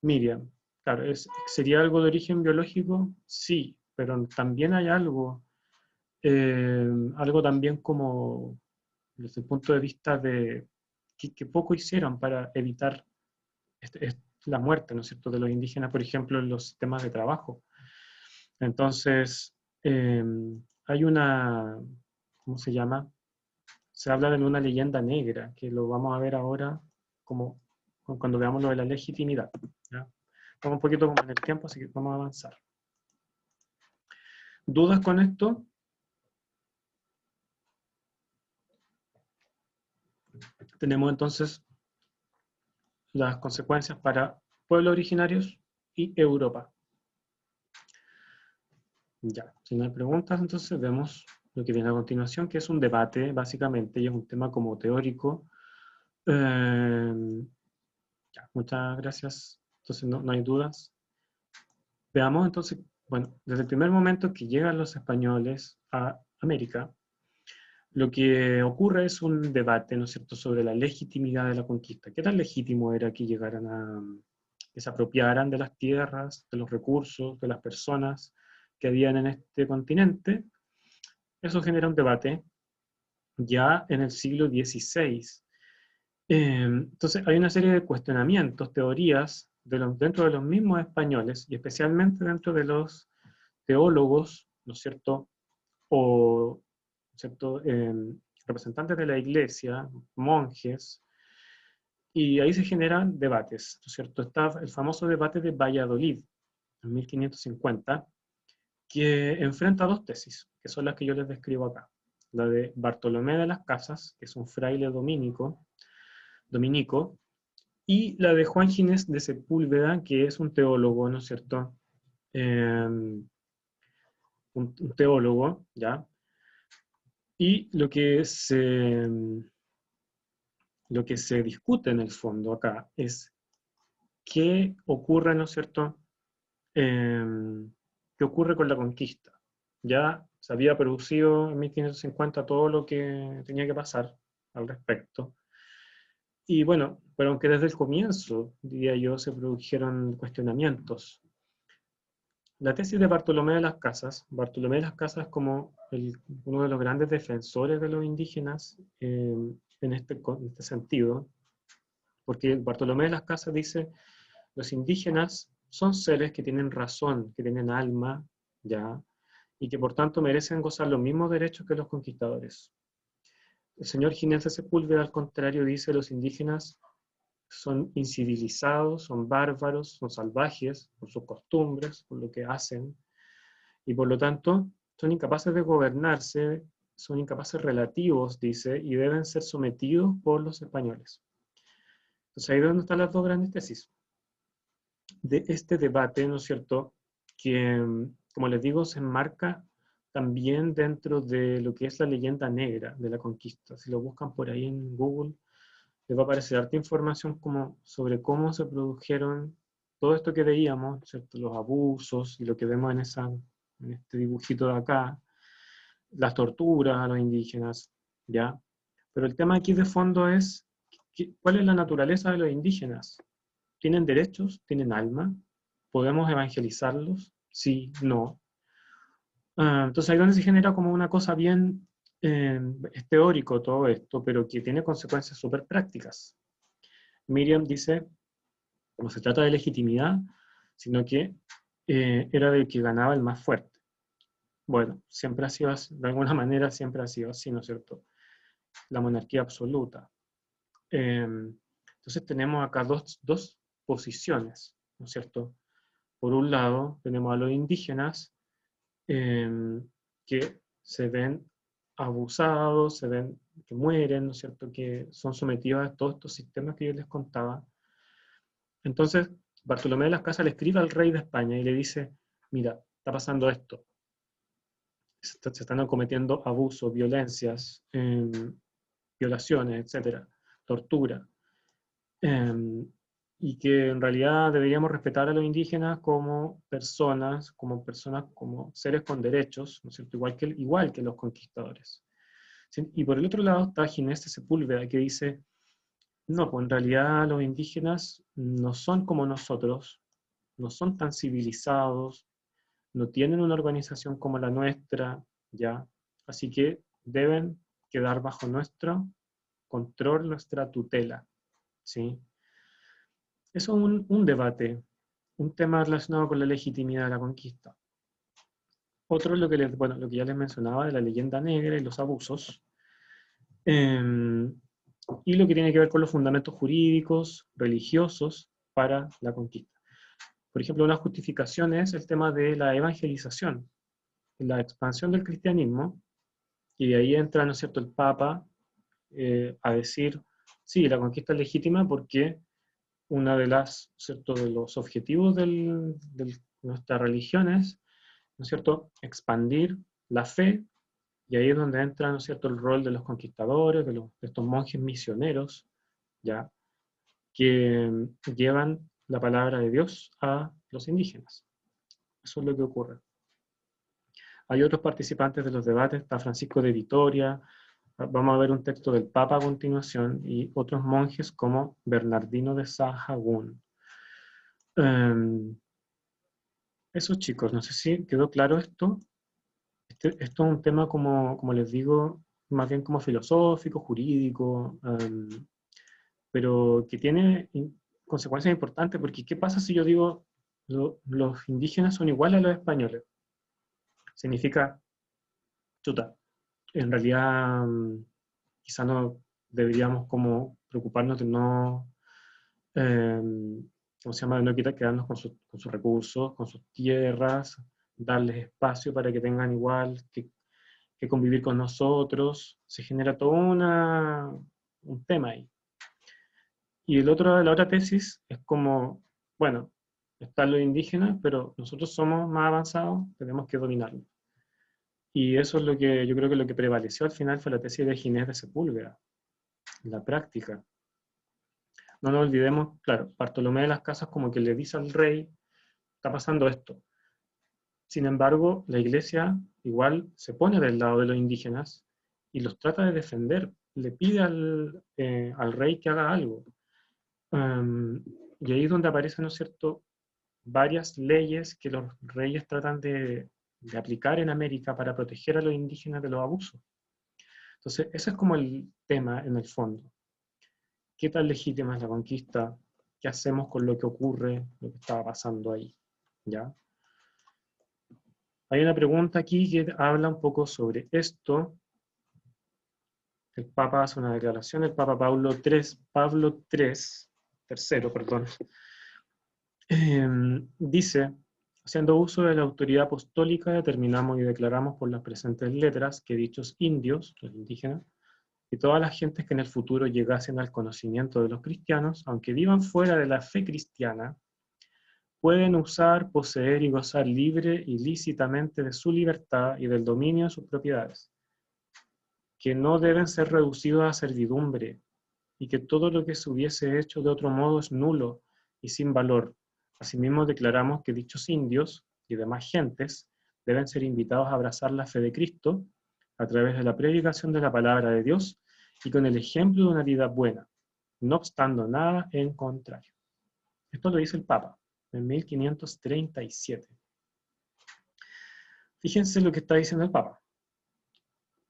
Miriam, claro, ¿sería algo de origen biológico? Sí, pero también hay algo también como desde el punto de vista de que poco hicieron para evitar la muerte, ¿no es cierto?, de los indígenas, por ejemplo, en los temas de trabajo. Entonces, eh, hay ¿cómo se llama? Se habla de una leyenda negra, que lo vamos a ver ahora como cuando veamos lo de la legitimidad, ¿ya? Estamos un poquito como en el tiempo, así que vamos a avanzar. ¿Dudas con esto? Tenemos entonces las consecuencias para pueblos originarios y Europa. Ya, si no hay preguntas, entonces vemos lo que viene a continuación, que es un debate, básicamente, y es un tema como teórico. Ya, muchas gracias. Entonces no hay dudas. Veamos entonces, bueno, desde el primer momento que llegan los españoles a América, lo que ocurre es un debate, ¿no es cierto?, sobre la legitimidad de la conquista. ¿Qué tan legítimo era que llegaran que se apropiaran de las tierras, de los recursos, de las personas que habían en este continente. Eso genera un debate ya en el siglo XVI. Entonces hay una serie de cuestionamientos, teorías, dentro de los mismos españoles, y especialmente dentro de los teólogos, ¿no es cierto?, o ¿cierto? Representantes de la iglesia, monjes, y ahí se generan debates, ¿no es cierto? Está el famoso debate de Valladolid, en 1550, que enfrenta dos tesis, que son las que yo les describo acá. La de Bartolomé de las Casas, que es un fraile dominico, y la de Juan Ginés de Sepúlveda, que es un teólogo, ¿no es cierto? Un teólogo, ¿ya? Y lo que se discute en el fondo acá es qué ocurre, ¿no es cierto? ¿Qué ocurre con la conquista? Ya se había producido en 1550 todo lo que tenía que pasar al respecto. Y bueno, pero aunque desde el comienzo, diría yo, se produjeron cuestionamientos. La tesis de Bartolomé de las Casas como uno de los grandes defensores de los indígenas en este sentido, porque Bartolomé de las Casas dice, los indígenas son seres que tienen razón, que tienen alma, ya, y que por tanto merecen gozar los mismos derechos que los conquistadores. El señor Ginés de Sepúlveda, al contrario, dice, los indígenas son incivilizados, son bárbaros, son salvajes por sus costumbres, por lo que hacen, y por lo tanto son incapaces de gobernarse, son incapaces relativos, dice, y deben ser sometidos por los españoles. Entonces ahí es donde están las dos grandes tesis de este debate, ¿no es cierto?, que, como les digo, se enmarca también dentro de lo que es la leyenda negra de la conquista. Si lo buscan por ahí en Google, les va a aparecer harta información como sobre cómo se produjeron todo esto que veíamos, ¿cierto?, los abusos y lo que vemos en este dibujito de acá, las torturas a los indígenas, ¿ya? Pero el tema aquí de fondo es, ¿cuál es la naturaleza de los indígenas? ¿Tienen derechos? ¿Tienen alma? ¿Podemos evangelizarlos? Sí, no. Entonces ahí es donde se genera como una cosa bien, es teórico todo esto, pero que tiene consecuencias súper prácticas. Miriam dice, no se trata de legitimidad, sino que era del que ganaba el más fuerte. Bueno, siempre ha sido así, de alguna manera siempre ha sido así, ¿no es cierto? La monarquía absoluta. Entonces tenemos acá dos posiciones, ¿no es cierto? Por un lado, tenemos a los indígenas que se ven abusados, se ven que mueren, ¿no es cierto?, que son sometidos a todos estos sistemas que yo les contaba. Entonces, Bartolomé de las Casas le escribe al rey de España y le dice, mira, está pasando esto, se están cometiendo abusos, violencias, violaciones, etcétera, tortura, y que en realidad deberíamos respetar a los indígenas como seres con derechos, ¿no es cierto?, igual que los conquistadores. ¿Sí? Y por el otro lado está Ginés de Sepúlveda, que dice, no, pues en realidad los indígenas no son como nosotros, no son tan civilizados, no tienen una organización como la nuestra, ¿ya? Así que deben quedar bajo nuestro control, nuestra tutela, ¿sí? Eso es un debate, un tema relacionado con la legitimidad de la conquista. Otro es lo que ya les mencionaba de la leyenda negra y los abusos, y lo que tiene que ver con los fundamentos jurídicos, religiosos para la conquista. Por ejemplo, una justificación es el tema de la evangelización, la expansión del cristianismo, y de ahí entra, ¿no es cierto?, el Papa a decir, sí, la conquista es legítima porque una ¿cierto?, de los objetivos de nuestra religión es, ¿no es cierto?, expandir la fe, y ahí es donde entra, ¿no es cierto?, el rol de los conquistadores, de estos monjes misioneros, ¿ya?, que llevan la palabra de Dios a los indígenas. Eso es lo que ocurre. Hay otros participantes de los debates, está Francisco de Vitoria, vamos a ver un texto del Papa a continuación, y otros monjes como Bernardino de Sahagún. Eso, chicos, no sé si quedó claro esto. Esto es un tema, como les digo, más bien como filosófico, jurídico, pero que tiene consecuencias importantes, porque ¿qué pasa si yo digo los indígenas son iguales a los españoles? Significa, chuta, en realidad quizá no deberíamos como preocuparnos de no, eh, ¿cómo se llama? De no quedarnos con sus recursos, con sus tierras, darles espacio para que tengan igual que convivir con nosotros. Se genera todo un tema ahí. Y la otra tesis es como, bueno, están los indígenas, pero nosotros somos más avanzados, tenemos que dominarlos. Y eso es lo que yo creo que lo que prevaleció al final fue la tesis de Ginés de Sepúlveda, la práctica. No nos olvidemos, claro, Bartolomé de las Casas como que le dice al rey, está pasando esto. Sin embargo, la iglesia igual se pone del lado de los indígenas y los trata de defender, le pide al rey que haga algo. Y ahí es donde aparecen, ¿no es cierto?, varias leyes que los reyes tratan de aplicar en América para proteger a los indígenas de los abusos. Entonces, ese es como el tema en el fondo. ¿Qué tan legítima es la conquista? ¿Qué hacemos con lo que ocurre, lo que estaba pasando ahí? ¿Ya? Hay una pregunta aquí que habla un poco sobre esto. El Papa hace una declaración, el Papa Pablo III, perdón, dice, haciendo uso de la autoridad apostólica, determinamos y declaramos por las presentes letras que dichos indios, los indígenas, y todas las gentes que en el futuro llegasen al conocimiento de los cristianos, aunque vivan fuera de la fe cristiana, pueden usar, poseer y gozar libre y lícitamente de su libertad y del dominio de sus propiedades, que no deben ser reducidos a servidumbre, y que todo lo que se hubiese hecho de otro modo es nulo y sin valor. Asimismo, declaramos que dichos indios y demás gentes deben ser invitados a abrazar la fe de Cristo a través de la predicación de la palabra de Dios y con el ejemplo de una vida buena, no obstando nada en contrario. Esto lo dice el Papa en 1537. Fíjense lo que está diciendo el Papa,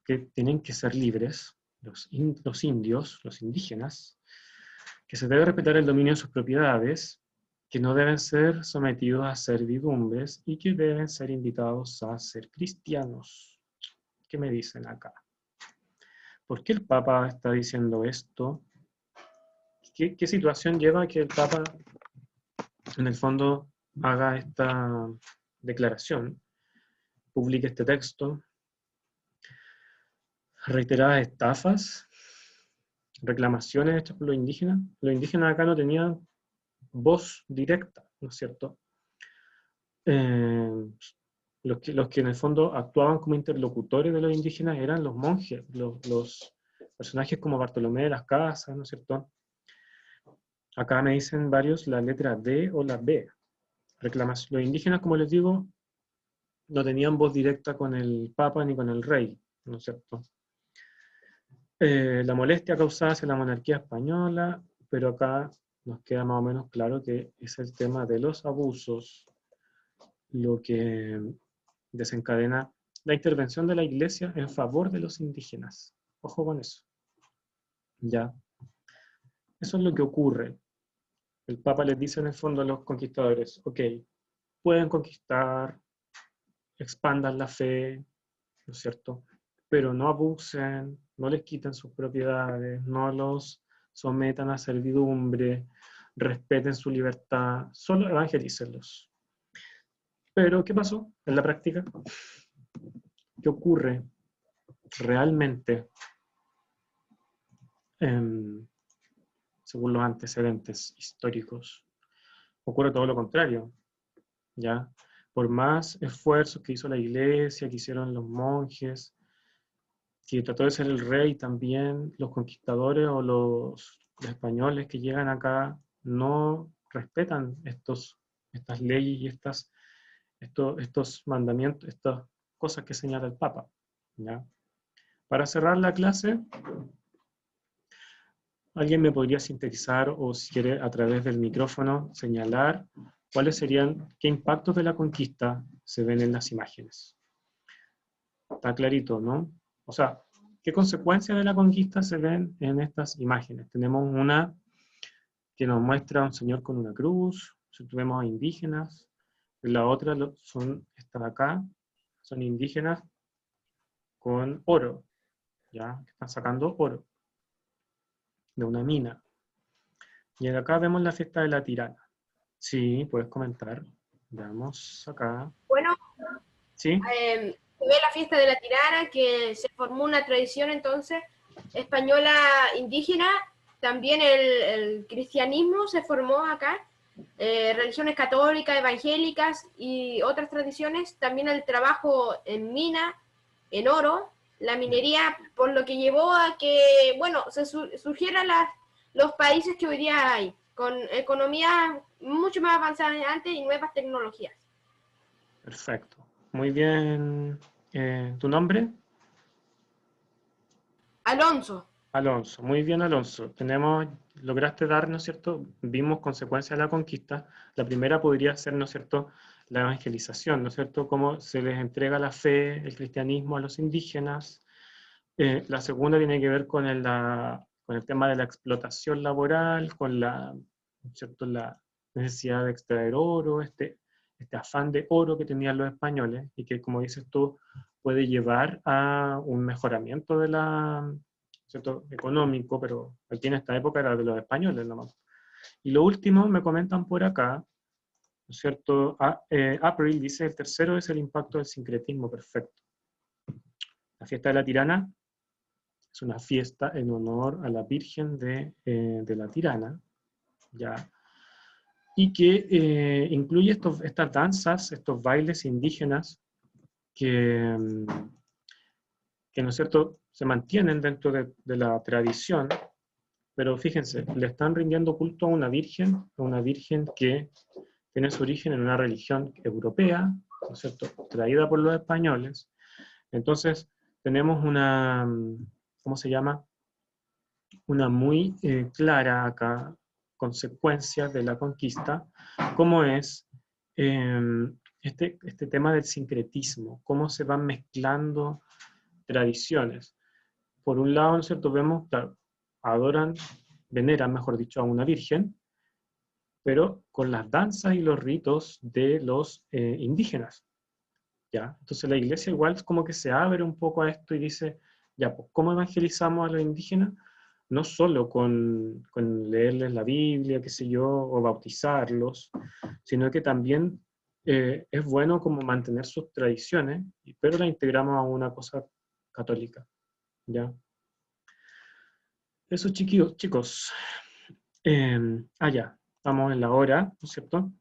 que tienen que ser libres los indios, los indígenas, que se debe respetar el dominio de sus propiedades, que no deben ser sometidos a servidumbres y que deben ser invitados a ser cristianos. ¿Qué me dicen acá? ¿Por qué el Papa está diciendo esto? ¿Qué situación lleva a que el Papa, en el fondo, haga esta declaración, publique este texto? Reiteradas estafas, reclamaciones hechas por los indígenas. Los indígenas acá no tenían voz directa, ¿no es cierto? Los que en el fondo actuaban como interlocutores de los indígenas eran los monjes, los personajes como Bartolomé de las Casas, ¿no es cierto? Acá me dicen varios la letra D o la B. Los indígenas, como les digo, no tenían voz directa con el Papa ni con el rey, ¿no es cierto? La molestia causada hacia la monarquía española, pero acá nos queda más o menos claro que es el tema de los abusos lo que desencadena la intervención de la iglesia en favor de los indígenas. Ojo con eso. Ya. Eso es lo que ocurre. El Papa les dice en el fondo a los conquistadores, ok, pueden conquistar, expandan la fe, ¿no es cierto? Pero no abusen, no les quiten sus propiedades, no los sometan a servidumbre, respeten su libertad, solo evangelícenlos. Pero, ¿qué pasó en la práctica? ¿Qué ocurre realmente según los antecedentes históricos? Ocurre todo lo contrario, ¿ya? Por más esfuerzos que hizo la iglesia, que hicieron los monjes, que trató de ser el rey también, los conquistadores o los españoles que llegan acá no respetan estas leyes y estos mandamientos, estas cosas que señala el Papa, ¿ya? Para cerrar la clase, ¿alguien me podría sintetizar o si quiere a través del micrófono señalar ¿cuáles serían, qué impactos de la conquista se ven en las imágenes? Está clarito, ¿no? O sea, ¿qué consecuencias de la conquista se ven en estas imágenes? Tenemos una que nos muestra a un señor con una cruz, vemos a indígenas, la otra son, esta de acá, son indígenas con oro, ¿ya? Que están sacando oro de una mina. Y acá vemos la fiesta de la tirana. Sí, puedes comentar. Veamos acá. Bueno, Sí, se ve la fiesta de la tirana, que se formó una tradición entonces española indígena. También el cristianismo se formó acá, religiones católicas, evangélicas y otras tradiciones. También el trabajo en mina, en oro, la minería, por lo que llevó a que, bueno, se surgieran los países que hoy día hay, con economías mucho más avanzadas de antes y nuevas tecnologías. perfecto. Muy bien. ¿Tu nombre? Alonso. Alonso. Muy bien, Alonso. Lograste dar, ¿no es cierto? Vimos consecuencias de la conquista. La primera podría ser, ¿no es cierto?, la evangelización, ¿no es cierto?, cómo se les entrega la fe, el cristianismo a los indígenas. La segunda tiene que ver con el tema de la explotación laboral, con ¿no es cierto?, la necesidad de extraer oro, este afán de oro que tenían los españoles y que, como dices tú, puede llevar a un mejoramiento de ¿cierto?, económico, pero aquí en esta época era de los españoles nomás. Y lo último, me comentan por acá, ¿no es cierto? April dice, el tercero es el impacto del sincretismo perfecto. La fiesta de la tirana es una fiesta en honor a la Virgen de la Tirana, ¿ya? Y que incluye estas danzas, estos bailes indígenas que, ¿no es cierto?, se mantienen dentro de la tradición, pero fíjense, le están rindiendo culto a una virgen que tiene su origen en una religión europea, ¿no es cierto?, traída por los españoles. Entonces, tenemos ¿cómo se llama?, una muy clara acá consecuencia de la conquista, como es este tema del sincretismo, cómo se van mezclando tradiciones. Por un lado, ¿no es cierto?, vemos, claro, adoran, veneran, mejor dicho, a una virgen, pero con las danzas y los ritos de los indígenas, ¿ya? Entonces la iglesia igual como que se abre un poco a esto y dice, ya, pues, ¿cómo evangelizamos a los indígenas? No solo con leerles la Biblia, qué sé yo, o bautizarlos, sino que también es bueno como mantener sus tradiciones, pero la integramos a una cosa católica, ¿ya? Eso, chiquillos, chicos. Ya, estamos en la hora, ¿no es cierto?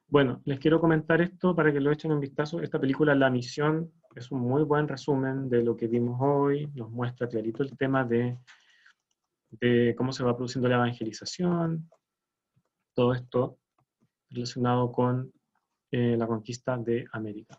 Bueno, les quiero comentar esto para que lo echen un vistazo. Esta película, La Misión, es un muy buen resumen de lo que vimos hoy. Nos muestra clarito el tema de cómo se va produciendo la evangelización, todo esto relacionado con la conquista de América.